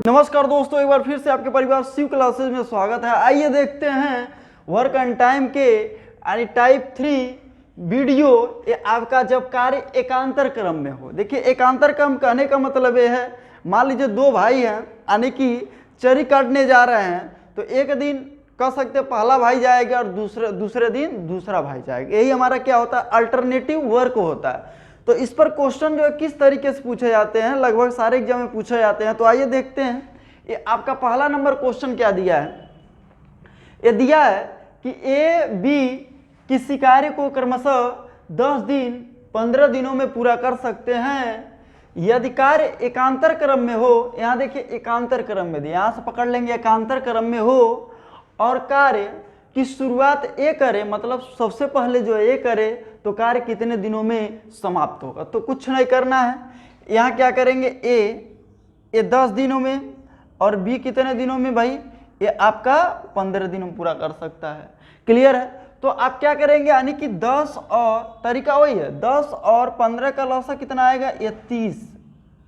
नमस्कार दोस्तों, एक बार फिर से आपके परिवार शिव क्लासेज में स्वागत है। आइए देखते हैं वर्क एंड टाइम के यानी टाइप 3 वीडियो। ये आपका जब कार्य एकांतर क्रम में हो। देखिए, एकांतर क्रम कहने का मतलब ये है, मान लीजिए दो भाई हैं यानी कि चरी काटने जा रहे हैं, तो एक दिन कह सकते हैं पहला भाई जाएगा और दूसरे दिन दूसरा भाई जाएगा। यही हमारा क्या होता है, अल्टरनेटिव वर्क होता है। तो इस पर क्वेश्चन जो है किस तरीके से पूछे जाते हैं, लगभग सारे एग्जाम में पूछे जाते हैं। तो आइए देखते हैं। ये आपका पहला नंबर क्वेश्चन क्या दिया है। ये दिया है कि ए बी किसी कार्य को क्रमशः 10 दिन 15 दिनों में पूरा कर सकते हैं यदि कार्य एकांतर क्रम में हो। यहाँ देखिए एकांतर क्रम में दिया, यहाँ से पकड़ लेंगे एकांतर क्रम में हो और कार्य की शुरुआत ए करे, मतलब सबसे पहले जो ए करे तो कार्य कितने दिनों में समाप्त होगा। तो कुछ नहीं करना है, यहाँ क्या करेंगे, ए 10 दिनों में और बी कितने दिनों में भाई, ये आपका 15 दिनों में पूरा कर सकता है। क्लियर है। तो आप क्या करेंगे, यानी कि 10 और तरीका वही है, 10 और 15 का लौसा कितना आएगा, ये 30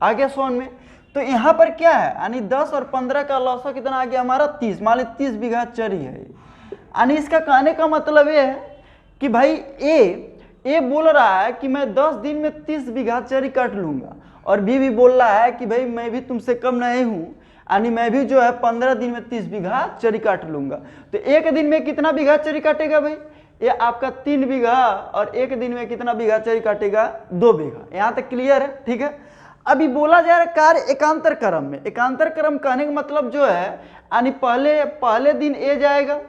आगे सोन में। तो यहाँ पर क्या है, यानी 10 और 15 का लौसा कितना आ गया हमारा 30, मान ली 30 बीघा चरी है। यानी इसका कहने का मतलब ये है कि भाई ए बोल रहा है कि मैं 10 दिन में 30 बीघा चरी काट लूंगा, और बी भी बोल रहा है कि भाई मैं भी तुमसे कम नहीं हूं, यानी मैं भी जो है 15 दिन में 30 बीघा चरी काट लूंगा। तो एक दिन में कितना बीघा चरी काटेगा भाई, ये आपका 3 बीघा, और एक दिन में कितना बीघा चरी काटेगा, 2 बीघा। यहाँ तक क्लियर है, ठीक है। अभी बोला जा रहा है कार्य एकांतर क्रम में। एकांतर क्रम कहने का मतलब जो है, यानी पहले दिन ए जाएगा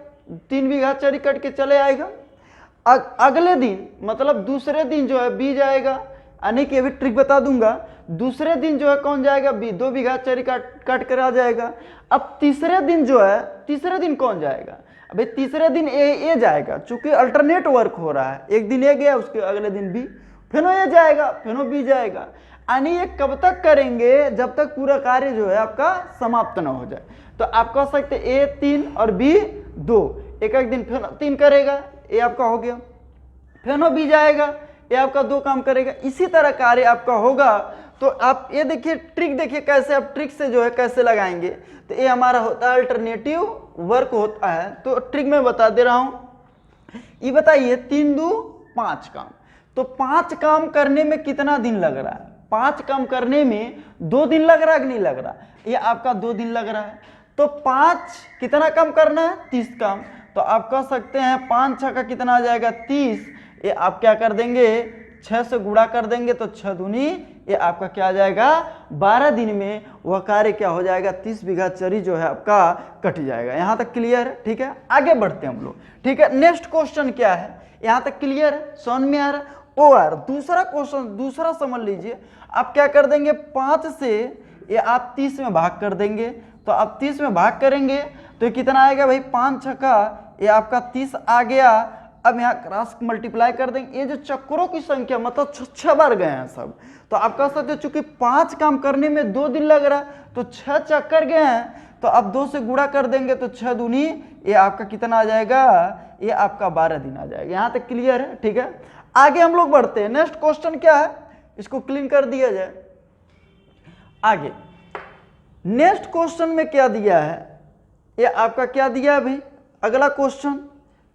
3 बीघा चरी कट के चले आएगा, अगले दिन मतलब दूसरे दिन जो है बी जाएगा, यानी कि अभी ट्रिक बता दूंगा, दूसरे दिन जो है कौन जाएगा, बी 2 बीघा चरी काट कर आ जाएगा। अब तीसरे दिन जो है, तीसरे दिन कौन जाएगा, अभी तीसरे दिन ए जाएगा, चूंकि अल्टरनेट वर्क हो रहा है, एक दिन ए गया उसके अगले दिन बी, फिर ए जाएगा फिर बी जाएगा। यानी ये कब तक करेंगे, जब तक पूरा कार्य जो है आपका समाप्त न हो जाए। तो आप कह सकते ए 3 और बी 2, एक दिन फिर 3 करेगा, ये आपका हो गया, फिर बी जाएगा, ये आपका 2 काम करेगा। इसी तरह कार्य आपका होगा। तो आप ये देखिए ट्रिक, देखिए कैसे आप ट्रिक से जो है कैसे लगाएंगे। तो ये हमारा होता है अल्टरनेटिव वर्क होता है। तो ट्रिक में बता दे रहा हूं। ये बताइए 3 2 5 काम, तो 5 काम करने में कितना दिन लग रहा है, 5 काम करने में 2 दिन लग रहा है कि नहीं लग रहा, ये आपका 2 दिन लग रहा है। तो 5 कितना काम करना है, 30 काम। तो आप कह सकते हैं 5 6 का कितना आ जाएगा 30, ये आप क्या कर देंगे 6 से गुणा कर देंगे, तो 6 दूनी ये आपका क्या आ जाएगा 12 दिन में वह कार्य क्या हो जाएगा, 30 बीघा चरी जो है आपका कट जाएगा। यहाँ तक क्लियर है, ठीक है। आगे बढ़ते हैं हम लोग, ठीक है। नेक्स्ट क्वेश्चन क्या है, यहाँ तक क्लियर है, समझ में आ रहा है। और दूसरा क्वेश्चन, दूसरा समझ लीजिए। आप क्या कर देंगे, 5 से ये आप 30 में भाग कर देंगे। तो आप 30 में भाग करेंगे तो ये कितना आएगा भाई, 5 6 का ये आपका 30 आ गया। अब यहाँ क्रॉस मल्टीप्लाई कर देंगे, ये जो चक्करों की संख्या मतलब 6 बार गए हैं सब। तो आप कह सकते हो चूंकि 5 काम करने में 2 दिन लग रहा है, तो 6 चक्कर गए हैं, तो अब 2 से गुणा कर देंगे, तो 6 दूनी ये आपका कितना आ जाएगा, ये आपका 12 दिन आ जाएगा। यहाँ तक क्लियर है, ठीक है। आगे हम लोग बढ़ते हैं। नेक्स्ट क्वेश्चन क्या है, इसको क्लीन कर दिया जाए। आगे नेक्स्ट क्वेश्चन में क्या दिया है, ये आपका क्या दिया है भाई, अगला क्वेश्चन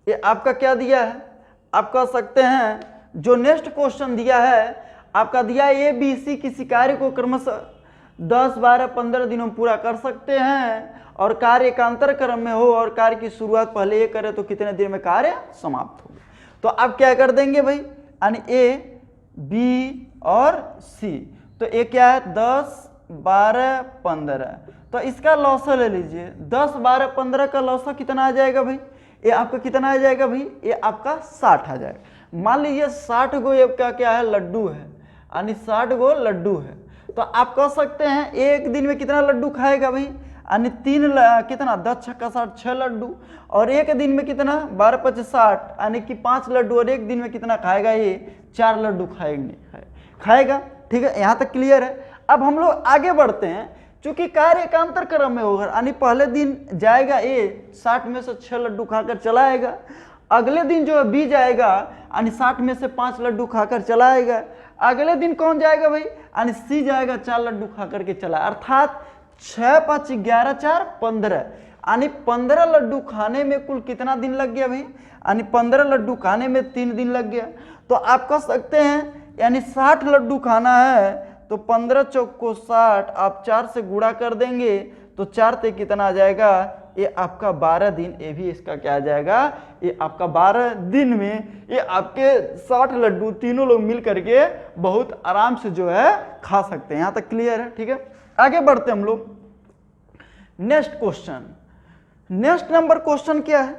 ये आपका क्या दिया है, आप कह सकते हैं जो नेक्स्ट क्वेश्चन दिया है आपका दिया है, ए बी सी किसी कार्य को क्रमशः 10 12 15 दिनों में पूरा कर सकते हैं और कार्य एकांतर क्रम में हो और कार्य की शुरुआत पहले ए करे तो कितने दिन में कार्य समाप्त होगा। तो आप क्या कर देंगे भाई, यानी ए बी और सी, तो ए क्या है 10 12 15, तो इसका लौसा ले लीजिए, 10 12 15 का लौसा कितना आ जाएगा भाई, ये आपका कितना आ जाएगा भाई, ये आपका 60 आ जाएगा। मान लीजिए 60 गो ये क्या है, लड्डू है, यानी 60 गो लड्डू है। तो आप कह सकते हैं एक दिन में कितना लड्डू खाएगा भाई, यानी 3 कितना 10 छक्का 60 6 लड्डू, और एक दिन में कितना 12 25 60, यानी कि 5 लड्डू, और एक दिन में कितना खाएगा, ये 4 लड्डू खाएगा। ठीक है, यहाँ तक क्लियर है। अब हम लोग आगे बढ़ते हैं। चूंकि कार्य एकांतर क्रम में होगा, यानी पहले दिन जाएगा ए 60 में से 6 लड्डू खाकर चला आएगा, अगले दिन जो है बी जाएगा, यानी 60 में से 5 लड्डू खाकर चला आएगा, अगले दिन कौन जाएगा भाई, यानी सी जाएगा 4 लड्डू खा करके चला। अर्थात 6 5 11 4 15, यानी 15 लड्डू खाने में कुल कितना दिन लग गया भाई, यानी 15 लड्डू खाने में 3 दिन लग गया। तो आप कह सकते हैं यानी 60 लड्डू खाना है तो 15 चौक को 60 आप 4 से गुणा कर देंगे तो 4 से कितना आ जाएगा, ये आपका 12 दिन, ये भी इसका क्या आ जाएगा, ये आपका 12 दिन में ये आपके 60 लड्डू तीनों लोग मिल करके बहुत आराम से जो है खा सकते हैं। यहाँ तक क्लियर है? ठीक है, आगे बढ़ते हम लोग। Next question, next number question क्या है,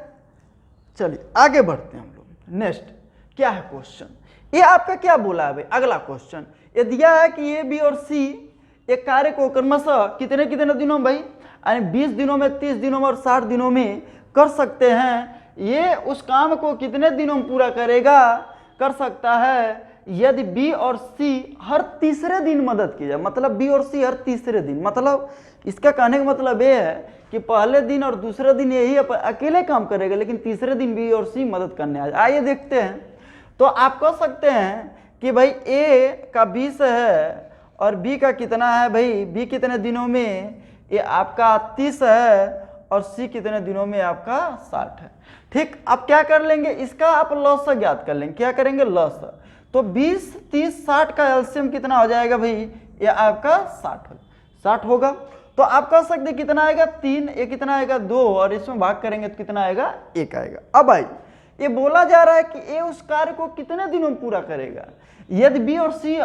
चलिए आगे बढ़ते हैं हम लोग। नेक्स्ट क्या है क्वेश्चन, ये आपका क्या बोला है भाई, अगला क्वेश्चन ये दिया है कि ए बी और सी एक कार्य को क्रमशः कितने कितने दिनों में भाई, यानी 20 दिनों में, 30 दिनों में और 60 दिनों में कर सकते हैं। ये उस काम को कितने दिनों में पूरा करेगा, कर सकता है यदि बी और सी हर तीसरे दिन मदद की जाए। मतलब बी और सी हर तीसरे दिन, मतलब इसका कहने का मतलब ये है कि पहले दिन और दूसरे दिन यही अकेले काम करेगा, लेकिन तीसरे दिन बी और सी मदद करने आ जाए। आइए देखते हैं। तो आप कह सकते हैं कि भाई ए का 20 है और बी का कितना है भाई, बी कितने दिनों में, ये आपका 30 है और सी कितने दिनों में आपका 60 है। ठीक, अब क्या कर लेंगे, इसका आप लॉस ज्ञात कर लेंगे। क्या करेंगे, लॉस। तो 20 30 60 का एलसीएम कितना हो जाएगा भाई, ये आपका 60 होगा। तो आप कह सकते कितना आएगा, 3, ये कितना आएगा 2 और इसमें भाग करेंगे तो कितना आएगा, 1 आएगा। अब भाई ये बोला जा रहा है कि ए उस कार्य को कितने दिनों में पूरा करेगा यदि बी और सी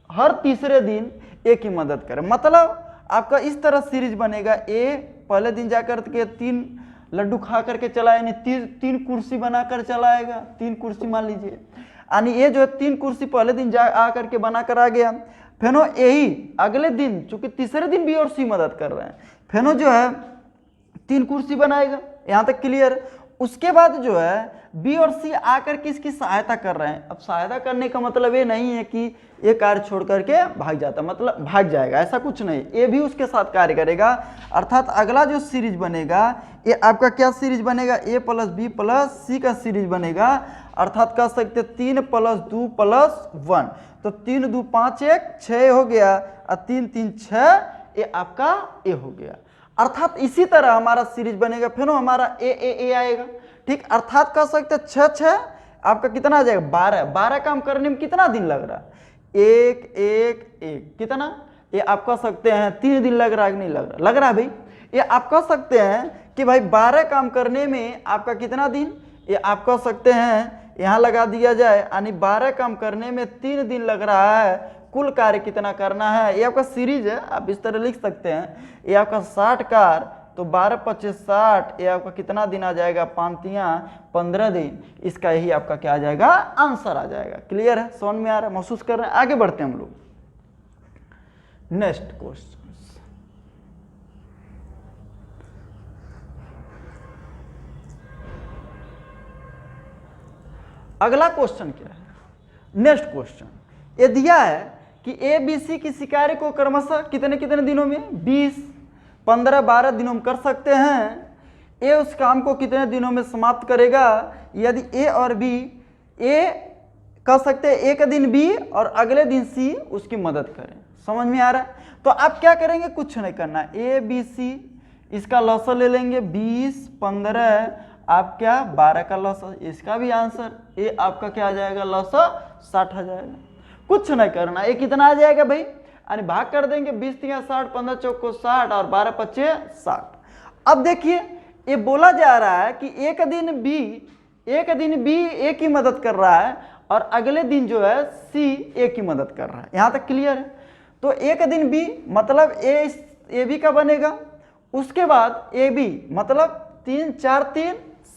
हर तीसरे दिन ए की मदद करे। मतलब आपका इस तरह सीरीज बनेगा, ए पहले दिन जाकर के 3 लड्डू खा करके चला, यानी 3 कुर्सी बनाकर चलाएगा, 3 कुर्सी मान लीजिए, यानी ये जो है 3 कुर्सी पहले दिन जा आकर के बनाकर आ गया। फिर यही अगले दिन, चूंकि तीसरे दिन बी और सी मदद कर रहे हैं, फिर जो है 3 कुर्सी बनाएगा। यहाँ तक क्लियर। उसके बाद जो है बी और सी आकर के इसकी सहायता कर रहे हैं। अब सहायता करने का मतलब ये नहीं है कि ये कार्य छोड़ करके भाग जाता, मतलब भाग जाएगा, ऐसा कुछ नहीं, ये भी उसके साथ कार्य करेगा। अर्थात अगला जो सीरीज बनेगा ये आपका क्या सीरीज बनेगा, ए प्लस बी प्लस सी का सीरीज बनेगा। अर्थात कह सकते 3 + 2 + 1, तो 3 2 5 1 6 हो गया और 3 3 6, ये आपका ए हो गया। अर्थात इसी तरह हमारा सीरीज बनेगा, फिर हमारा ए आएगा। ठीक, अर्थात कह सकते 6 6 आपका कितना आ जाएगा, 12 काम करने में कितना दिन लग रहा है, 1 1 1 कितना, ये आप कह सकते हैं 3 दिन लग रहा है कि नहीं लग रहा, लग रहा है भाई। ये आप कह सकते हैं कि भाई 12 काम करने में आपका कितना दिन, ये आप कह सकते हैं यहाँ लगा दिया जाए, यानी 12 काम करने में 3 दिन लग रहा है। कुल कार्य कितना करना है, ये आपका सीरीज है, आप इस तरह लिख सकते हैं। ये आपका 60 कार्य, तो 12 × 25 = 60, ये आपका कितना दिन आ जाएगा, 5 × 15 दिन। इसका यही आपका क्या आ जाएगा, आंसर आ जाएगा। क्लियर है, समझ में आ रहा है, महसूस कर रहे हैं? आगे बढ़ते हैं हम लोग। नेक्स्ट क्वेश्चन, अगला क्वेश्चन क्या है, नेक्स्ट क्वेश्चन ये दिया है कि ए बी सी किसी कार्य को क्रमशः कितने कितने दिनों में, 20 15 12 दिनों में कर सकते हैं। ए उस काम को कितने दिनों में समाप्त करेगा यदि ए और बी, ए कर सकते हैं एक दिन बी और अगले दिन सी उसकी मदद करें। समझ में आ रहा है? तो आप क्या करेंगे, कुछ नहीं करना, ए बी सी इसका लॉस ले लेंगे, 20 15 आप क्या 12 का लॉस, इसका भी आंसर ये आपका क्या आ जाएगा, लॉस 60 आ जाएगा। कुछ नहीं करना, ये कितना आ जाएगा भाई, यानी भाग कर देंगे, 20 × 60 15 चौक को 60 और 12 × 25 = 60। अब देखिए ये बोला जा रहा है कि एक दिन बी ए की मदद कर रहा है और अगले दिन जो है सी ए की मदद कर रहा है। यहाँ तक क्लियर है? तो एक दिन बी मतलब ए बी का बनेगा, उसके बाद ए बी मतलब 3 4 3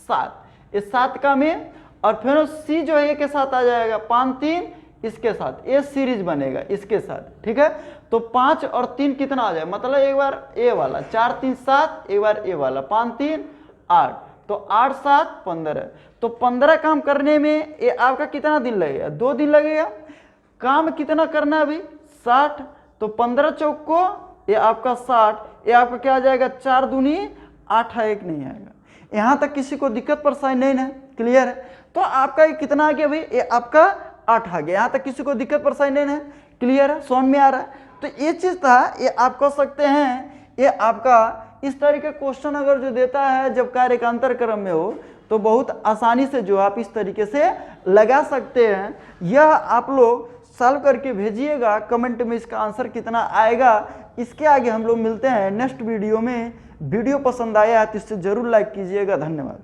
7, ये 7 का में, और फिर सी जो है ए के साथ आ जाएगा, 5 3 इसके साथ, ये सीरीज बनेगा इसके साथ। ठीक है, तो 5 और 3 कितना आ जाए, मतलब एक बार ए वाला, 4 3 7, एक बार ए वाला, 5 3 8, तो 8 7 15, तो 15 काम करने में ये आपका कितना दिन लगेगा, 2 दिन लगेगा। काम कितना करना है अभी, 60, तो 15 चौक को ये आपका 60, ये आपका क्या आ जाएगा, 4 दूनी 8 है, 1 नहीं आएगा। यहाँ तक किसी को दिक्कत परेशानी नहीं है? क्लियर है? तो आपका ये कितना आ गया भाई, ये आपका 8 आ गया। यहाँ तक किसी को दिक्कत परेशानी नहीं है? क्लियर है, समझ में आ रहा है? तो ये चीज़ था, ये आप कह सकते हैं, ये आपका इस तरह के क्वेश्चन अगर जो देता है जब कार्य एकांतर क्रम में हो तो बहुत आसानी से जो आप इस तरीके से लगा सकते हैं। यह आप लोग सॉल्व करके भेजिएगा, कमेंट में इसका आंसर कितना आएगा। इसके आगे हम लोग मिलते हैं नेक्स्ट वीडियो में। वीडियो पसंद आया है तो इसे जरूर लाइक कीजिएगा। धन्यवाद।